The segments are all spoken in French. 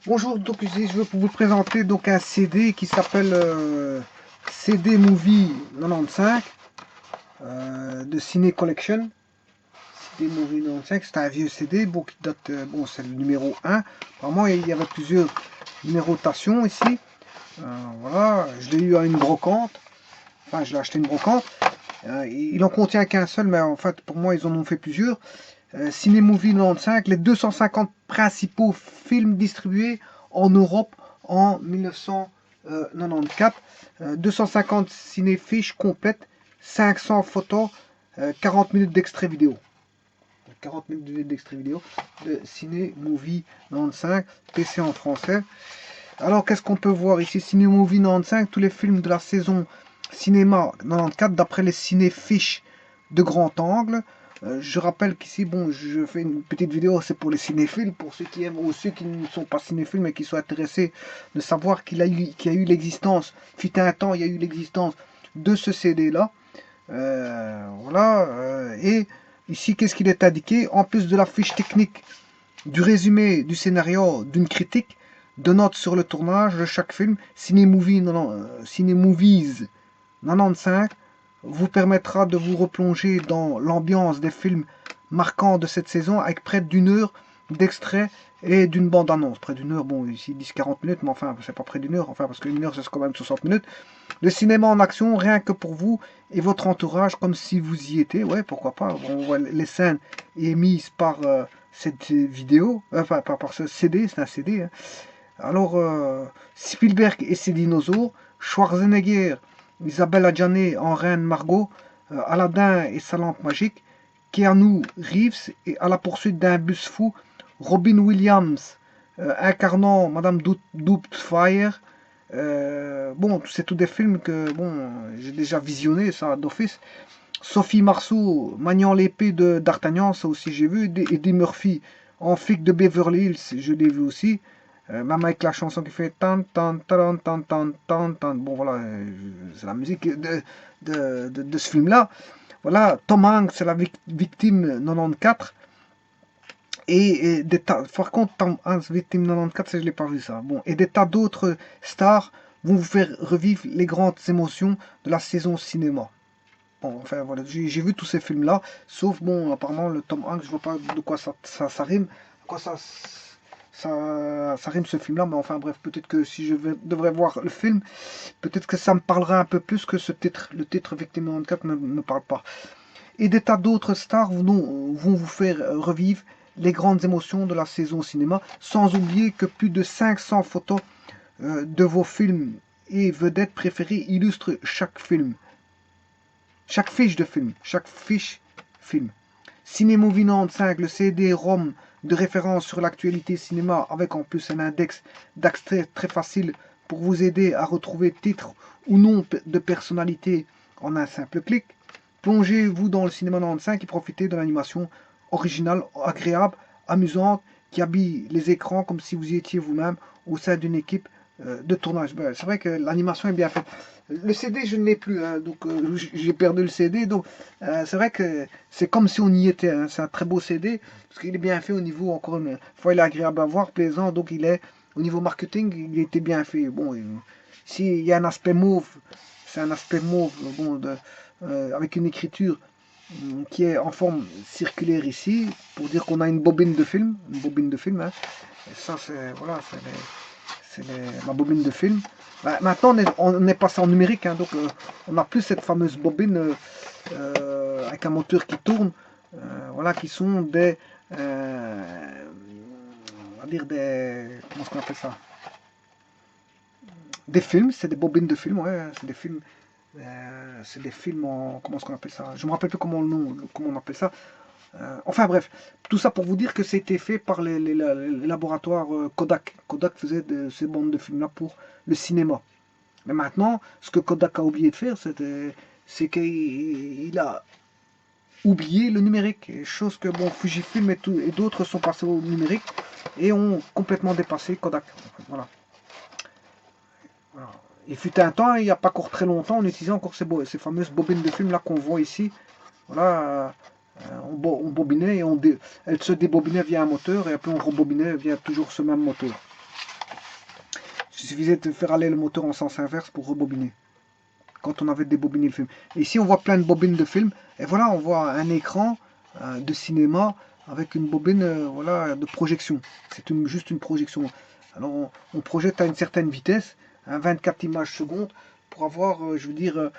Bonjour, donc je veux vous présenter donc un CD qui s'appelle CD Movie 95 de Ciné Collection. CD Movie 95, c'est un vieux CD bon, qui date, bon c'est le numéro 1. Apparemment il y avait plusieurs numérotations ici. Voilà, je l'ai eu à une brocante. Enfin, je l'ai acheté une brocante. Il en contient qu'un seul, mais en fait pour moi ils en ont fait plusieurs. Ciné Movie 95, les 250 principaux films distribués en Europe en 1994. 250 cinéfiches complètes, 500 photos, 40 minutes d'extrait vidéo. 40 minutes d'extrait vidéo de Ciné Movie 95, PC en français. Alors qu'est-ce qu'on peut voir ici? Ciné Movie 95, tous les films de la saison cinéma 94 d'après les cinéfiches de grand angle. Je rappelle qu'ici, bon, je fais une petite vidéo, c'est pour les cinéphiles, pour ceux qui aiment ou ceux qui ne sont pas cinéphiles mais qui sont intéressés de savoir qu'il y a eu l'existence, fut un temps, il y a eu l'existence de ce CD-là. Voilà, et ici, qu'est-ce qu'il est indiqué? En plus de la fiche technique, du résumé du scénario, d'une critique, de notes sur le tournage de chaque film, Cinemovies 95 vous permettra de vous replonger dans l'ambiance des films marquants de cette saison avec près d'une heure d'extrait et d'une bande-annonce. Près d'une heure, bon, ici 10-40 minutes, mais enfin, c'est pas près d'une heure, enfin, parce qu'une heure, c'est quand même 60 minutes. Le cinéma en action, rien que pour vous et votre entourage, comme si vous y étiez. Ouais, pourquoi pas. On voit les scènes émises par cette vidéo, enfin, par ce CD, c'est un CD. Hein. Alors, Spielberg et ses dinosaures, Schwarzenegger, Isabelle Adjani en Reine Margot, Aladdin et sa lampe magique, Keanu Reeves et à la poursuite d'un bus fou, Robin Williams incarnant Madame Doubtfire. Bon, c'est tous des films que bon, j'ai déjà visionné ça d'office. Sophie Marceau maniant l'épée de d'Artagnan, ça aussi j'ai vu. Eddie Murphy en flic de Beverly Hills, je l'ai vu aussi. Même avec la chanson qui fait tan tan tan tan tan tan tan. Bon voilà, c'est la musique de ce film-là. Voilà, Tom Hanks, c'est la victime 94. Par contre, Tom Hanks, victime 94, ça, je l'ai pas vu ça. Bon, et des tas d'autres stars vont vous faire revivre les grandes émotions de la saison cinéma. Bon, enfin voilà, j'ai vu tous ces films-là, sauf bon, apparemment le Tom Hanks, je vois pas de quoi ça rime, de quoi ça rime ce film-là, mais enfin bref, peut-être que si devrais voir le film, peut-être que ça me parlera un peu plus que ce titre, le titre Victime 94 ne me parle pas. Et des tas d'autres stars vont vous faire revivre les grandes émotions de la saison cinéma, sans oublier que plus de 500 photos de vos films et vedettes préférées illustrent chaque film. Chaque fiche de film, chaque fiche film. Cinémovie 95, le CD-ROM de référence sur l'actualité cinéma avec en plus un index d'extrait très facile pour vous aider à retrouver titre ou nom de personnalité en un simple clic. Plongez-vous dans le cinéma 95 et profitez de l'animation originale, agréable, amusante, qui habille les écrans comme si vous y étiez vous-même au sein d'une équipe de tournage. Ben, c'est vrai que l'animation est bien faite. Le CD, je ne l'ai plus, hein, donc j'ai perdu le CD. Donc c'est vrai que c'est comme si on y était. Hein, c'est un très beau CD parce qu'il est bien fait au niveau encore une fois, il est agréable à voir, plaisant. Donc il est au niveau marketing, il était bien fait. Bon, s'il y a un aspect mauve, c'est un aspect mauve, bon, avec une écriture qui est en forme circulaire ici pour dire qu'on a une bobine de film, hein. Et ça c'est voilà, ma bobine de film. Bah, maintenant on est passé en numérique, hein, donc on n'a plus cette fameuse bobine avec un moteur qui tourne, voilà, qui sont on va dire comment est-ce qu'on appelle ça, des films, c'est des bobines de films, ouais, c'est des films en, comment est-ce qu'on appelle ça, je me rappelle plus comment on appelle ça. Enfin bref, tout ça pour vous dire que c'était fait par les laboratoires Kodak. Kodak faisait ces bandes de films-là pour le cinéma. Mais maintenant, ce que Kodak a oublié de faire, c'est qu'il a oublié le numérique. Chose que bon, Fujifilm et d'autres sont passés au numérique et ont complètement dépassé Kodak. Voilà. Voilà. Il fut un temps, il n'y a pas encore très longtemps, on utilisait encore ces fameuses bobines de film là qu'on voit ici. Voilà, on bobinait et elle se débobinait via un moteur et après on rebobinait via toujours ce même moteur. Il suffisait de faire aller le moteur en sens inverse pour rebobiner. Quand on avait débobiné le film. Et ici, on voit plein de bobines de films. Et voilà, on voit un écran de cinéma avec une bobine voilà, de projection. C'est juste une projection. Alors, on projette à une certaine vitesse, 24 images secondes, pour avoir, je veux dire,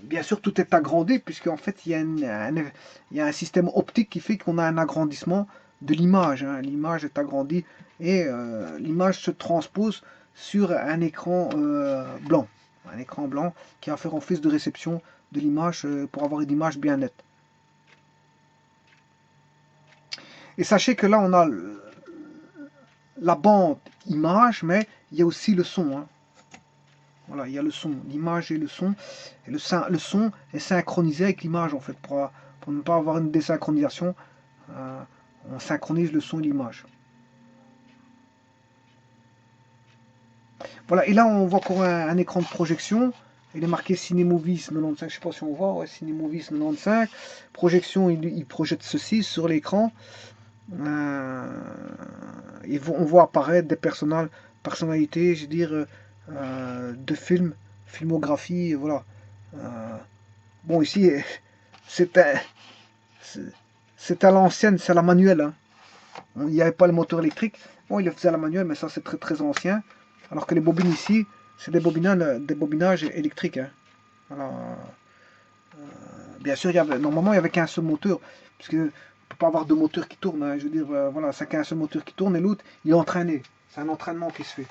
bien sûr, tout est agrandi, puisqu'en fait, il y a un système optique qui fait qu'on a un agrandissement de l'image. Hein. L'image est agrandie et l'image se transpose sur un écran blanc. Un écran blanc qui va faire office de réception de l'image pour avoir une image bien nette. Et sachez que là, on a la bande image, mais il y a aussi le son. Hein. Voilà, il y a le son, l'image et le son. Et le son est synchronisé avec l'image, en fait, pour ne pas avoir une désynchronisation. On synchronise le son et l'image. Voilà, et là, on voit encore un écran de projection. Il est marqué Cinemovies 95, je ne sais pas si on voit, ouais, Cinemovies 95. Projection, il projette ceci sur l'écran. On voit apparaître des personnalités, je veux dire, de films, filmographie, voilà. Bon, ici, c'est à l'ancienne, c'est à la manuelle. Hein. Il n'y avait pas le moteur électrique. Bon, il le faisait à la manuelle, mais ça, c'est très très ancien. Alors que les bobines ici, c'est des bobinages électriques. Hein. Voilà. Bien sûr, normalement, il n'y avait qu'un seul moteur, puisque on ne peut pas avoir deux moteurs qui tournent. Hein. Je veux dire, voilà, c'est qu'un seul moteur qui tourne et l'autre, il est entraîné. C'est un entraînement qui se fait.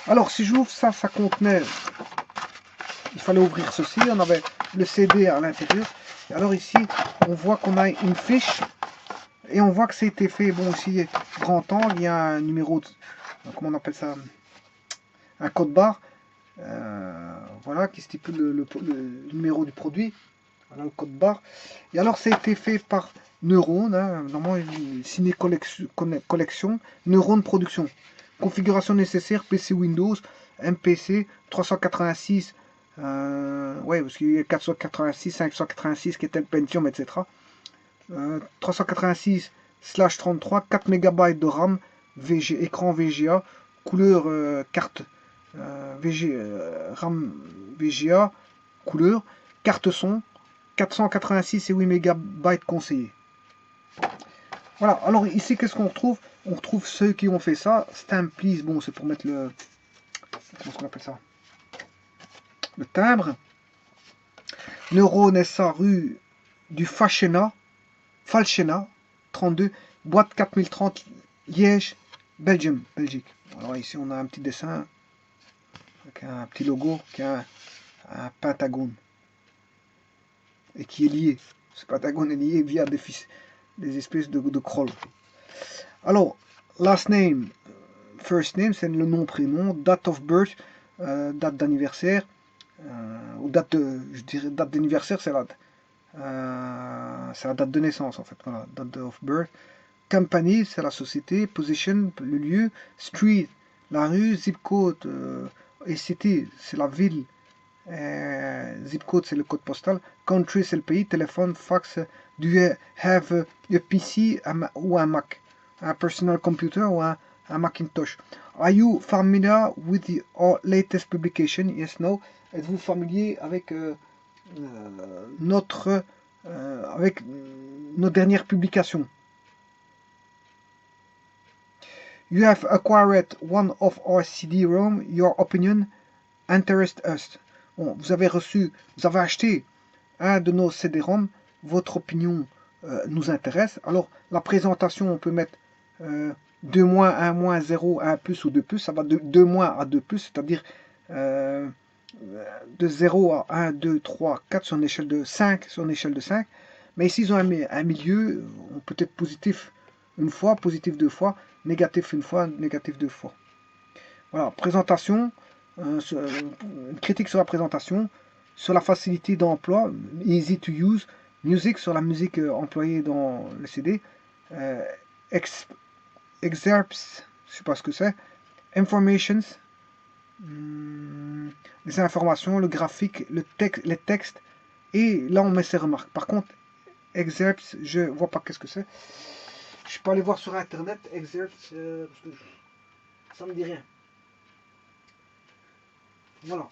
Alors, si j'ouvre ça, ça contenait... Il fallait ouvrir ceci. On avait le CD à l'intérieur. Et alors ici, on voit qu'on a une fiche. Et on voit que ça a été fait, bon, ici, grand angle. Il y a un numéro, comment on appelle ça, un code barre. Voilà, qui stipule le numéro du produit. Voilà le code barre. Et alors, ça a été fait par Neurone, hein, normalement, Ciné Collection, Neurone Production. Configuration nécessaire, PC Windows, MPC, 386, ouais, parce qu'il y a 486, 586 qui était le Pentium, etc. 386/33, 4 MB de RAM, écran VGA, couleur carte RAM VGA, couleur, carte son, 486 et 8 MB conseillés. Voilà, alors ici qu'est-ce qu'on retrouve? On retrouve ceux qui ont fait ça. Stamp please, bon c'est pour mettre le... Comment on appelle ça? Le timbre. Neurone SA rue du Falchena, 32, boîte 4030, Liège, Belgique. Alors ici on a un petit dessin avec un petit logo qui a un pentagone et qui est lié. Ce pentagone est lié via des espèces de crawl. Alors, last name, first name, c'est le nom, prénom, date of birth, date d'anniversaire, ou je dirais date d'anniversaire, c'est la date de naissance en fait, voilà, date of birth. Company, c'est la société, position, le lieu, street, la rue, zip code, et city, c'est la ville, zip code, c'est le code postal, country, c'est le pays, téléphone, fax, do you have a PC ou un Mac, un personal computer ou un Macintosh. Are you familiar with the latest publication? Yes, no. Êtes-vous familier avec avec nos dernières publications? You have acquired one of our CD-ROM. Your opinion interests us. Bon, vous avez acheté un de nos CD-ROM. Votre opinion nous intéresse. Alors, la présentation, on peut mettre 2 moins, 1 moins, 0, 1 plus ou 2 plus. Ça va de 2 moins à 2 plus, c'est-à-dire de 0 à 1, 2, 3, 4 sur une échelle de 5. Mais ici, ils ont un milieu, on peut être positif une fois, positif 2 fois, négatif une fois, négatif 2 fois. Voilà, présentation, une critique sur la présentation, sur la facilité d'emploi, easy to use, music, sur la musique employée dans le CD, excerpts, je sais pas ce que c'est, informations, les informations, le graphique, les textes, et là on met ses remarques. Par contre, excerpts, je vois pas qu'est-ce que c'est. Je peux aller voir sur internet, Excerpt, parce que ça me dit rien. Voilà.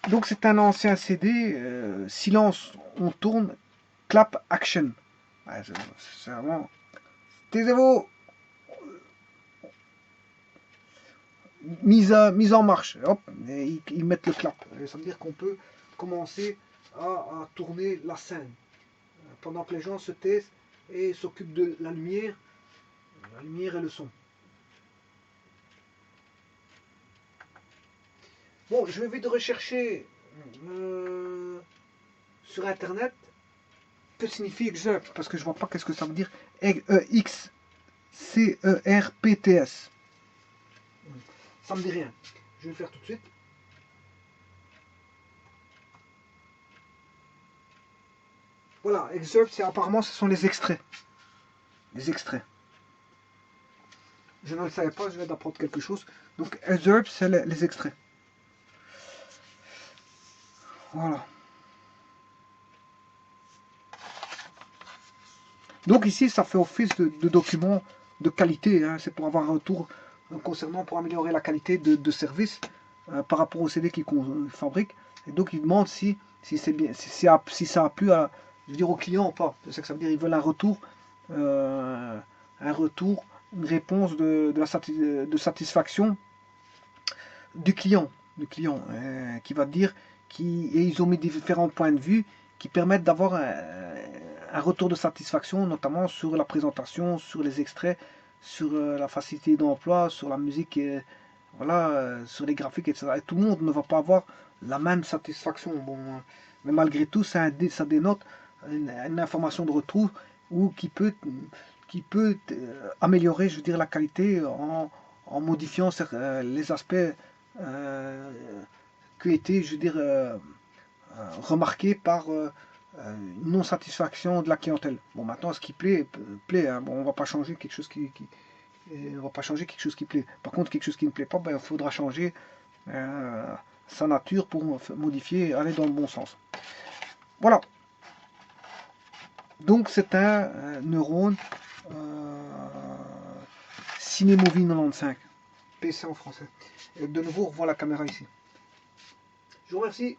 Donc c'est un ancien CD, silence, on tourne, clap, action. Ouais, c'est vraiment... Taisez-vous, mise en marche. Hop, et ils mettent le clap. Et ça veut dire qu'on peut commencer à tourner la scène. Pendant que les gens se taisent et s'occupent de la lumière et le son. Bon, je vais vite rechercher sur internet que signifie excerpt, parce que je vois pas qu'est-ce que ça veut dire. X-C-E-R-P-T-S. Ça me dit rien. Je vais le faire tout de suite. Voilà, excerpt, c'est apparemment ce sont les extraits. Les extraits. Je ne le savais pas, je viens d'apprendre quelque chose. Donc excerpt, c'est les extraits. Voilà. Donc ici, ça fait office de document de qualité. Hein. C'est pour avoir un retour concernant, pour améliorer la qualité de service par rapport au CD qu'ils fabriquent. Et donc ils demandent si c'est bien, si ça a plu à, je veux dire, au client ou pas. C'est ça que ça veut dire. Ils veulent euh, une réponse de satisfaction du client qui va dire et ils ont mis différents points de vue qui permettent d'avoir un retour de satisfaction, notamment sur la présentation, sur les extraits, sur la facilité d'emploi, sur la musique, voilà, sur les graphiques, etc. Et tout le monde ne va pas avoir la même satisfaction. Bon, mais malgré tout, ça dénote une information de retour ou qui peut améliorer, je veux dire, la qualité en modifiant les aspects euh, qui étaient, je veux dire, remarqués par une non-satisfaction de la clientèle. Bon, maintenant, ce qui plaît, plaît. Hein. Bon, on va pas changer quelque chose on va pas changer quelque chose qui plaît. Par contre, quelque chose qui ne plaît pas, ben, il faudra changer sa nature pour modifier, aller dans le bon sens. Voilà. Donc, c'est un neurone Cinemovie 95. PC en français. Et de nouveau, on revoit la caméra ici. Je vous remercie.